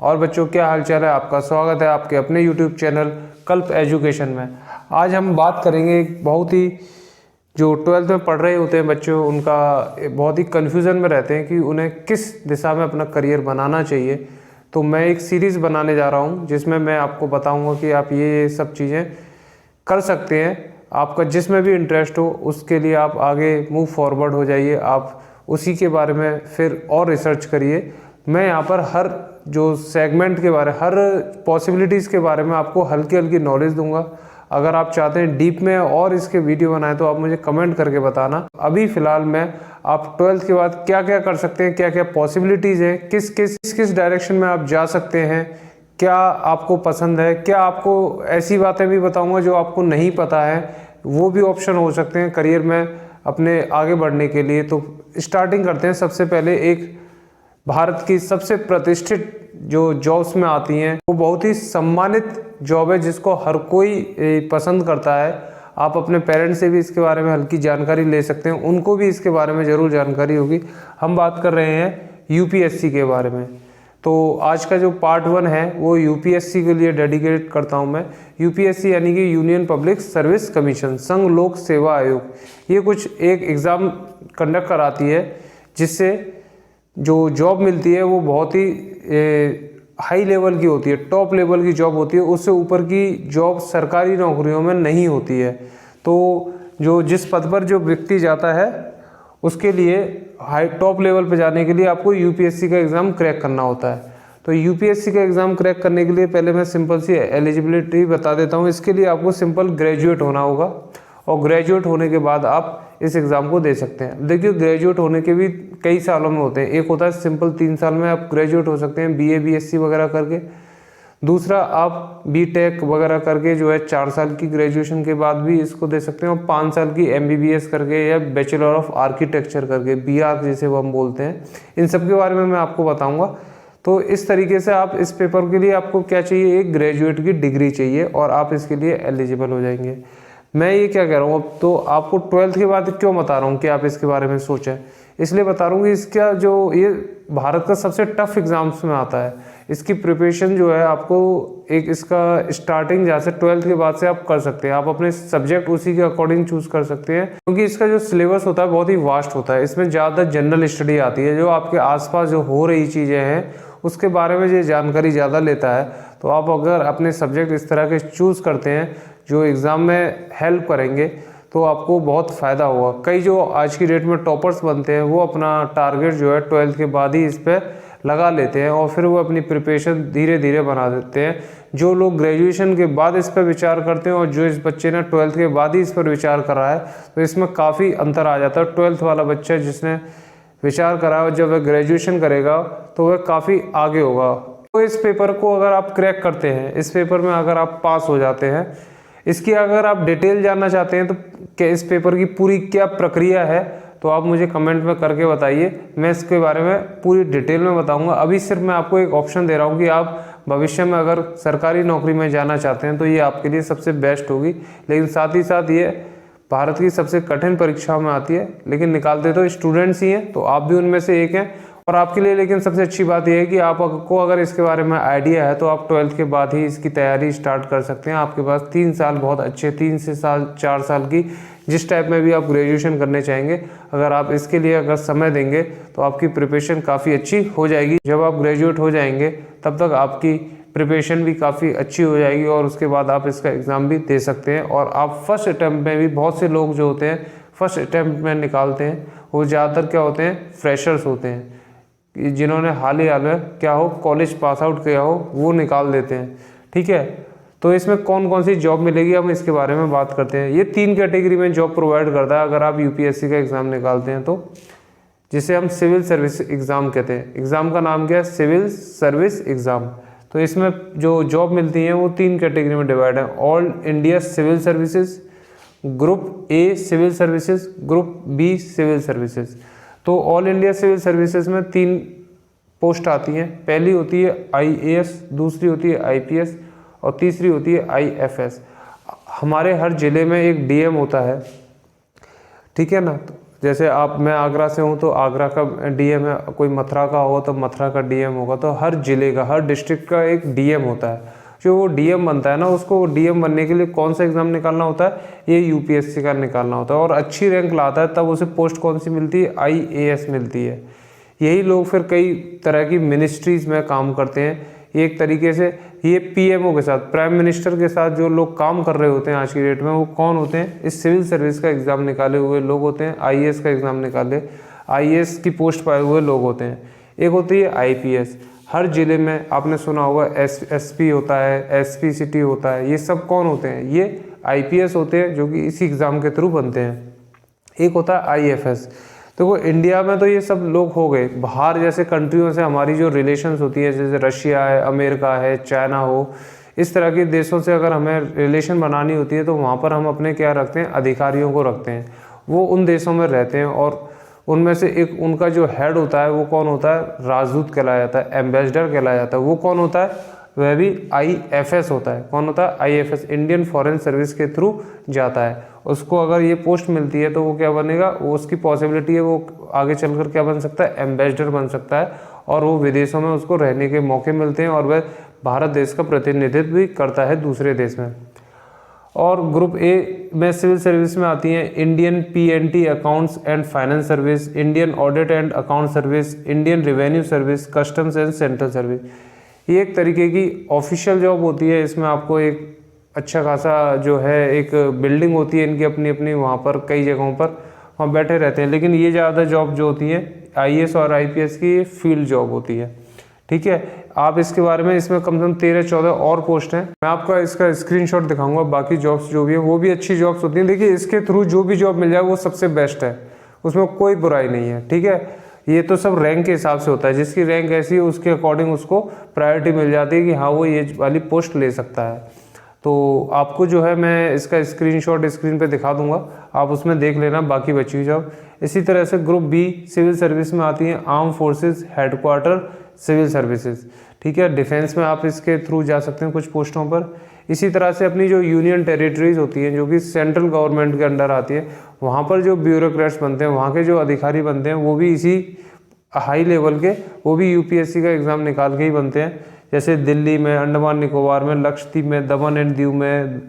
और बच्चों क्या हालचाल है, आपका स्वागत है आपके अपने यूट्यूब चैनल कल्प एजुकेशन में। आज हम बात करेंगे एक बहुत ही जो 12th में पढ़ रहे होते हैं बच्चों, उनका बहुत ही कन्फ्यूज़न में रहते हैं कि उन्हें किस दिशा में अपना करियर बनाना चाहिए। तो मैं एक सीरीज़ बनाने जा रहा हूँ जिसमें मैं आपको बताऊँगा कि आप ये सब चीज़ें कर सकते हैं। आपका जिसमें भी इंटरेस्ट हो उसके लिए आप आगे मूव फॉरवर्ड हो जाइए, आप उसी के बारे में फिर और रिसर्च करिए। मैं यहाँ पर हर जो सेगमेंट के बारे, हर पॉसिबिलिटीज़ के बारे में आपको हल्की हल्की नॉलेज दूंगा। अगर आप चाहते हैं डीप में और इसके वीडियो बनाए तो आप मुझे कमेंट करके बताना। अभी फ़िलहाल मैं आप 12th के बाद क्या क्या कर सकते हैं, क्या क्या पॉसिबिलिटीज़ हैं, किस किस डायरेक्शन में आप जा सकते हैं, क्या आपको पसंद है, क्या आपको ऐसी बातें भी बताऊंगा जो आपको नहीं पता है, वो भी ऑप्शन हो सकते हैं करियर में अपने आगे बढ़ने के लिए। तो स्टार्टिंग करते हैं। सबसे पहले एक भारत की सबसे प्रतिष्ठित जो जॉब्स में आती हैं, वो बहुत ही सम्मानित जॉब है जिसको हर कोई पसंद करता है। आप अपने पेरेंट्स से भी इसके बारे में हल्की जानकारी ले सकते हैं, उनको भी इसके बारे में ज़रूर जानकारी होगी। हम बात कर रहे हैं यूपीएससी के बारे में। तो आज का जो पार्ट 1 है वो यूपीएससी के लिए डेडिकेट करता हूं मैं। यूपीएससी यानी कि यूनियन पब्लिक सर्विस कमीशन, संघ लोक सेवा आयोग। ये कुछ एक एग्ज़ाम कंडक्ट कराती है जिससे जो जॉब मिलती है वो बहुत ही हाई लेवल की होती है, टॉप लेवल की जॉब होती है। उससे ऊपर की जॉब सरकारी नौकरियों में नहीं होती है। तो जो जिस पद पर जो व्यक्ति जाता है उसके लिए हाई टॉप लेवल पे जाने के लिए आपको यूपीएससी का एग्ज़ाम क्रैक करना होता है। तो यूपीएससी का एग्ज़ाम क्रैक करने के लिए पहले मैं सिंपल सी एलिजिबिलिटी बता देता हूँ। इसके लिए आपको सिंपल ग्रेजुएट होना होगा और ग्रेजुएट होने के बाद आप इस एग्ज़ाम को दे सकते हैं। देखिए, ग्रेजुएट होने के भी कई सालों में होते हैं। एक होता है सिंपल 3 साल में आप ग्रेजुएट हो सकते हैं बीए बीएससी वगैरह करके। दूसरा आप बीटेक वगैरह करके जो है 4 साल की ग्रेजुएशन के बाद भी इसको दे सकते हैं, और 5 साल की एमबीबीएस करके या बैचलर ऑफ आर्किटेक्चर करके, बीआर्क जिसे वो हम बोलते हैं। इन सब के बारे में मैं आपको बताऊंगा। तो इस तरीके से आप इस पेपर के लिए आपको क्या चाहिए, एक ग्रेजुएट की डिग्री चाहिए और आप इसके लिए एलिजिबल हो जाएंगे। मैं ये क्या कह रहा हूँ, अब तो आपको 12th के बाद क्यों बता रहा हूँ कि आप इसके बारे में सोचें, इसलिए बता रहा हूँ कि इसका जो ये भारत का सबसे टफ एग्जाम्स में आता है। इसकी प्रिपरेशन जो है आपको एक इसका स्टार्टिंग जहाँ से 12th के बाद से आप कर सकते हैं। आप अपने सब्जेक्ट उसी के अकॉर्डिंग चूज कर सकते हैं, क्योंकि इसका जो सिलेबस होता है बहुत ही वास्ट होता है। इसमें ज़्यादा जनरल स्टडी आती है, जो आपके आसपास जो हो रही चीज़ें हैं उसके बारे में ये जानकारी ज़्यादा लेता है। तो आप अगर अपने सब्जेक्ट इस तरह के चूज़ करते हैं जो एग्ज़ाम में हेल्प करेंगे तो आपको बहुत फ़ायदा होगा। कई जो आज की डेट में टॉपर्स बनते हैं वो अपना टारगेट जो है 12th के बाद ही इस पर लगा लेते हैं और फिर वो अपनी प्रिपरेशन धीरे धीरे बना देते हैं। जो लोग ग्रेजुएशन के बाद इस पर विचार करते हैं और जो इस बच्चे ने 12th के बाद ही इस पर विचार कर रहा है, तो इसमें काफ़ी अंतर आ जाता है। 12th वाला बच्चा जिसने विचार करा है, जब वह ग्रेजुएशन करेगा तो वह काफ़ी आगे होगा। तो इस पेपर को अगर आप क्रैक करते हैं, इस पेपर में अगर आप पास हो जाते हैं, इसकी अगर आप डिटेल जानना चाहते हैं तो क्या इस पेपर की पूरी क्या प्रक्रिया है, तो आप मुझे कमेंट में करके बताइए। मैं इसके बारे में पूरी डिटेल में बताऊंगा। अभी सिर्फ मैं आपको एक ऑप्शन दे रहा हूं कि आप भविष्य में अगर सरकारी नौकरी में जाना चाहते हैं तो ये आपके लिए सबसे बेस्ट होगी। लेकिन साथ ही साथ ये भारत की सबसे कठिन परीक्षाओं में आती है, लेकिन निकालते तो स्टूडेंट्स ही हैं, तो आप भी उनमें से एक हैं। और आपके लिए लेकिन सबसे अच्छी बात यह है कि आपको अगर इसके बारे में आइडिया है तो आप 12th के बाद ही इसकी तैयारी स्टार्ट कर सकते हैं। आपके पास 3 साल बहुत अच्छे, 3 से 4 साल की जिस टाइप में भी आप ग्रेजुएशन करने चाहेंगे, अगर आप इसके लिए अगर समय देंगे तो आपकी प्रिपरेशन काफ़ी अच्छी हो जाएगी। जब आप ग्रेजुएट हो जाएंगे तब तक आपकी प्रिपरेशन भी काफ़ी अच्छी हो जाएगी और उसके बाद आप इसका एग्ज़ाम भी दे सकते हैं। और आप फर्स्ट अटैम्प्ट में भी, बहुत से लोग जो होते हैं फर्स्ट अटैम्प्ट में निकालते हैं, वो ज़्यादातर क्या होते हैं, फ्रेशर्स होते हैं, जिन्होंने हाल ही में क्या हो कॉलेज पास आउट किया हो, वो निकाल देते हैं। ठीक है, तो इसमें कौन कौन सी जॉब मिलेगी हम इसके बारे में बात करते हैं। ये 3 कैटेगरी में जॉब प्रोवाइड करता है अगर आप यूपीएससी का एग्ज़ाम निकालते हैं तो, जिसे हम सिविल सर्विस एग्ज़ाम कहते हैं। एग्ज़ाम का नाम क्या है, सिविल सर्विस एग्ज़ाम। तो इसमें जो जॉब मिलती हैं वो 3 कैटेगरी में डिवाइड है। All India civil services, group A civil services, group B civil services. तो ऑल इंडिया सिविल सर्विसेज में 3 पोस्ट आती हैं। पहली होती है आईएएस, दूसरी होती है आईपीएस और तीसरी होती है आईएफएस। हमारे हर ज़िले में एक डीएम होता है, ठीक है ना। जैसे मैं आगरा से हूँ तो आगरा का डीएम है, कोई मथुरा का होगा तो मथुरा का डीएम होगा। तो हर ज़िले का, हर डिस्ट्रिक्ट का एक डीएम होता है। जो वो डीएम बनता है ना, उसको डीएम बनने के लिए कौन सा एग्ज़ाम निकालना होता है, ये यूपीएससी का निकालना होता है। और अच्छी रैंक लाता है तब उसे पोस्ट कौन सी मिलती है, आईएएस मिलती है। यही लोग फिर कई तरह की मिनिस्ट्रीज़ में काम करते हैं। एक तरीके से ये पीएमओ के साथ, प्राइम मिनिस्टर के साथ जो लोग काम कर रहे होते हैं आज की डेट में, वो कौन होते हैं, इस सिविल सर्विस का एग्ज़ाम निकाले हुए लोग होते हैं, आईएएस का एग्ज़ाम निकाले, आईएएस की पोस्ट पाए हुए लोग होते हैं। एक होती है आईपीएस। हर ज़िले में आपने सुना होगा एसपी होता है, एसपी सिटी होता है, ये सब कौन होते हैं, ये आईपीएस होते हैं जो कि इसी एग्ज़ाम के थ्रू बनते हैं। एक होता है आईएफएस। तो वो इंडिया में तो ये सब लोग हो गए। बाहर जैसे कंट्रियों से हमारी जो रिलेशंस होती है, जैसे रशिया है, अमेरिका है, चाइना हो, इस तरह के देशों से अगर हमें रिलेशन बनानी होती है तो वहाँ पर हम अपने क्या रखते हैं, अधिकारियों को रखते हैं। वो उन देशों में रहते हैं और उनमें से एक उनका जो हेड होता है वो कौन होता है, राजदूत कहलाया जाता है, एम्बेसडर कहलाया जाता है। वो कौन होता है, वह भी आईएफएस होता है। कौन होता है, आईएफएस, इंडियन फॉरेन सर्विस के थ्रू जाता है। उसको अगर ये पोस्ट मिलती है तो वो क्या बनेगा, वो उसकी पॉसिबिलिटी है वो आगे चलकर क्या बन सकता है, एम्बेसडर बन सकता है। और वो विदेशों में उसको रहने के मौके मिलते हैं और वह भारत देश का प्रतिनिधित्व भी करता है दूसरे देश में। और ग्रुप ए में सिविल सर्विस में आती हैं Indian PNT accounts and finance service, Indian audit and account service, Indian revenue service, customs and central service. ये एक तरीके की ऑफिशियल जॉब होती है। इसमें आपको एक अच्छा खासा जो है एक बिल्डिंग होती है इनकी अपनी अपनी, वहाँ पर कई जगहों पर वहाँ बैठे रहते हैं। लेकिन ये ज़्यादा जॉब जो होती है आईएएस और आईपीएस की, ये फील्ड जॉब होती है। ठीक है, आप इसके बारे में, इसमें कम से कम 13-14 और पोस्ट हैं। मैं आपका इसका स्क्रीनशॉट दिखाऊंगा। बाकी जॉब्स जो भी है वो भी अच्छी जॉब्स होती हैं। देखिए, इसके थ्रू जो भी जॉब मिल जाए वो सबसे बेस्ट है, उसमें कोई बुराई नहीं है। ठीक है, ये तो सब रैंक के हिसाब से होता है। जिसकी रैंक ऐसी है उसके अकॉर्डिंग उसको प्रायोरिटी मिल जाती है कि हाँ वो ये वाली पोस्ट ले सकता है। तो आपको जो है मैं इसका स्क्रीनशॉट स्क्रीन पे दिखा दूंगा, आप उसमें देख लेना बाकी बची हुई जॉब। इसी तरह से ग्रुप बी सिविल सर्विस में आती हैं arm forces headquarter civil services. ठीक है, डिफेंस में आप इसके थ्रू जा सकते हैं कुछ पोस्टों पर। इसी तरह से अपनी जो यूनियन टेरिटरीज होती हैं जो कि सेंट्रल गवर्नमेंट के अंडर आती है, वहाँ पर जो ब्यूरोक्रेट्स बनते हैं, वहाँ के जो अधिकारी बनते हैं, वो भी इसी हाई लेवल के, वो भी यूपीएससी का एग्ज़ाम निकाल के ही बनते हैं। जैसे दिल्ली में, अंडमान निकोबार में, लक्षद्वीप में, दमन एंड दीव में,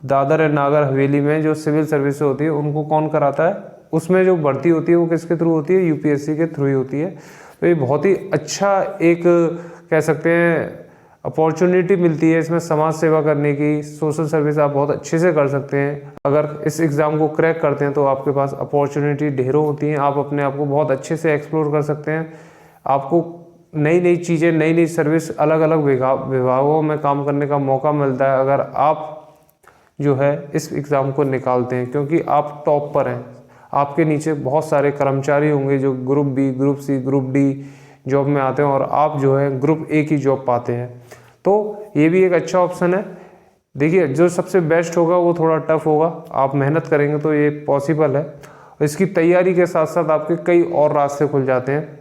दादर एंड नागर हवेली में जो सिविल सर्विस होती है उनको कौन कराता है, उसमें जो भर्ती होती है वो किसके थ्रू होती है, यूपीएससी के थ्रू ही होती है। तो ये बहुत ही अच्छा एक कह सकते हैं अपॉर्चुनिटी मिलती है इसमें समाज सेवा करने की, सोशल सर्विस आप बहुत अच्छे से कर सकते हैं। अगर इस एग्ज़ाम को क्रैक करते हैं तो आपके पास अपॉर्चुनिटी ढेरों होती हैं, आप अपने आप को बहुत अच्छे से एक्सप्लोर कर सकते हैं। आपको नई नई चीज़ें, नई नई सर्विस, अलग अलग विभागों में काम करने का मौका मिलता है अगर आप जो है इस एग्ज़ाम को निकालते हैं, क्योंकि आप टॉप पर हैं। आपके नीचे बहुत सारे कर्मचारी होंगे जो group B, group C, group D job में आते हैं और आप जो है ग्रुप ए की जॉब पाते हैं। तो ये भी एक अच्छा ऑप्शन है। देखिए, जो सबसे बेस्ट होगा वो थोड़ा टफ होगा, आप मेहनत करेंगे तो ये पॉसिबल है। इसकी तैयारी के साथ साथ आपके कई और रास्ते खुल जाते हैं,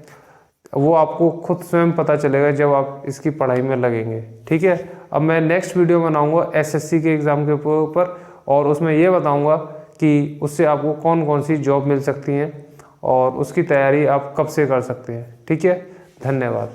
वो आपको खुद स्वयं पता चलेगा जब आप इसकी पढ़ाई में लगेंगे। ठीक है, अब मैं नेक्स्ट वीडियो बनाऊंगा एसएससी के एग्ज़ाम के ऊपर और उसमें ये बताऊंगा कि उससे आपको कौन कौन सी जॉब मिल सकती हैं और उसकी तैयारी आप कब से कर सकते हैं। ठीक है, धन्यवाद।